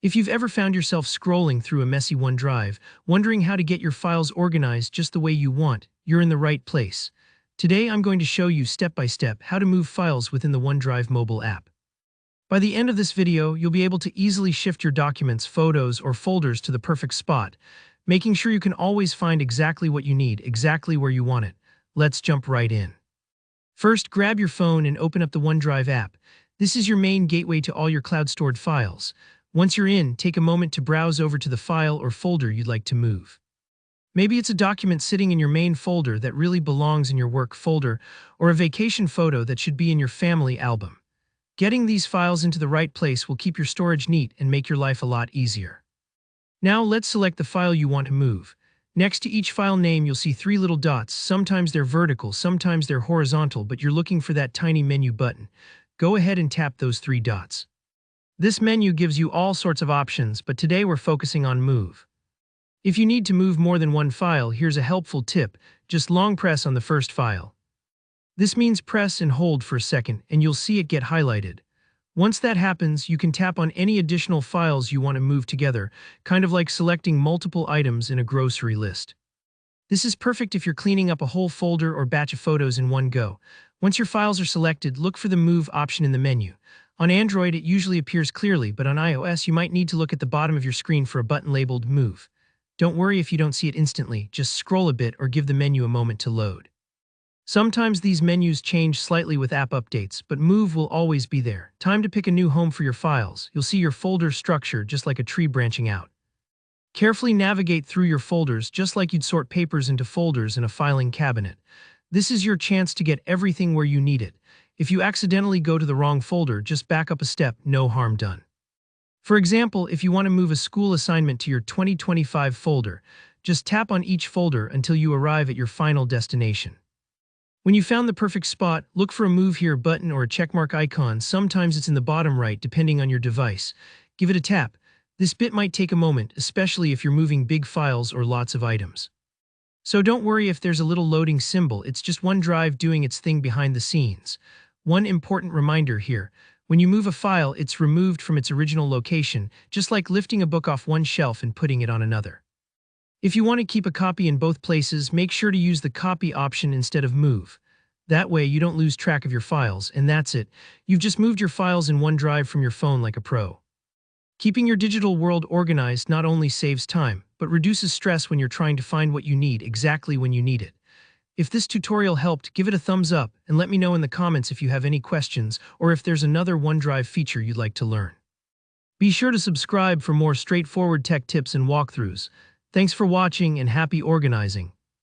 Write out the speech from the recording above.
If you've ever found yourself scrolling through a messy OneDrive, wondering how to get your files organized just the way you want, you're in the right place. Today I'm going to show you step by step how to move files within the OneDrive mobile app. By the end of this video, you'll be able to easily shift your documents, photos, or folders to the perfect spot, making sure you can always find exactly what you need, exactly where you want it. Let's jump right in. First, grab your phone and open up the OneDrive app. This is your main gateway to all your cloud-stored files. Once you're in, take a moment to browse over to the file or folder you'd like to move. Maybe it's a document sitting in your main folder that really belongs in your work folder, or a vacation photo that should be in your family album. Getting these files into the right place will keep your storage neat and make your life a lot easier. Now let's select the file you want to move. Next to each file name, you'll see three little dots. Sometimes they're vertical, sometimes they're horizontal, but you're looking for that tiny menu button. Go ahead and tap those three dots. This menu gives you all sorts of options, but today we're focusing on Move. If you need to move more than one file, here's a helpful tip. Just long press on the first file. This means press and hold for a second, and you'll see it get highlighted. Once that happens, you can tap on any additional files you want to move together, kind of like selecting multiple items in a grocery list. This is perfect if you're cleaning up a whole folder or batch of photos in one go. Once your files are selected, look for the Move option in the menu. On Android, it usually appears clearly, but on iOS, you might need to look at the bottom of your screen for a button labeled Move. Don't worry if you don't see it instantly, just scroll a bit or give the menu a moment to load. Sometimes these menus change slightly with app updates, but Move will always be there. Time to pick a new home for your files. You'll see your folder structure just like a tree branching out. Carefully navigate through your folders just like you'd sort papers into folders in a filing cabinet. This is your chance to get everything where you need it. If you accidentally go to the wrong folder, just back up a step, no harm done. For example, if you want to move a school assignment to your 2025 folder, just tap on each folder until you arrive at your final destination. When you found the perfect spot, look for a Move Here button or a checkmark icon. Sometimes it's in the bottom right, depending on your device. Give it a tap. This bit might take a moment, especially if you're moving big files or lots of items. So don't worry if there's a little loading symbol, it's just OneDrive doing its thing behind the scenes. One important reminder here, when you move a file, it's removed from its original location, just like lifting a book off one shelf and putting it on another. If you want to keep a copy in both places, make sure to use the copy option instead of move. That way you don't lose track of your files, and that's it. You've just moved your files in OneDrive from your phone like a pro. Keeping your digital world organized not only saves time, but reduces stress when you're trying to find what you need exactly when you need it. If this tutorial helped, give it a thumbs up and let me know in the comments if you have any questions or if there's another OneDrive feature you'd like to learn. Be sure to subscribe for more straightforward tech tips and walkthroughs. Thanks for watching and happy organizing.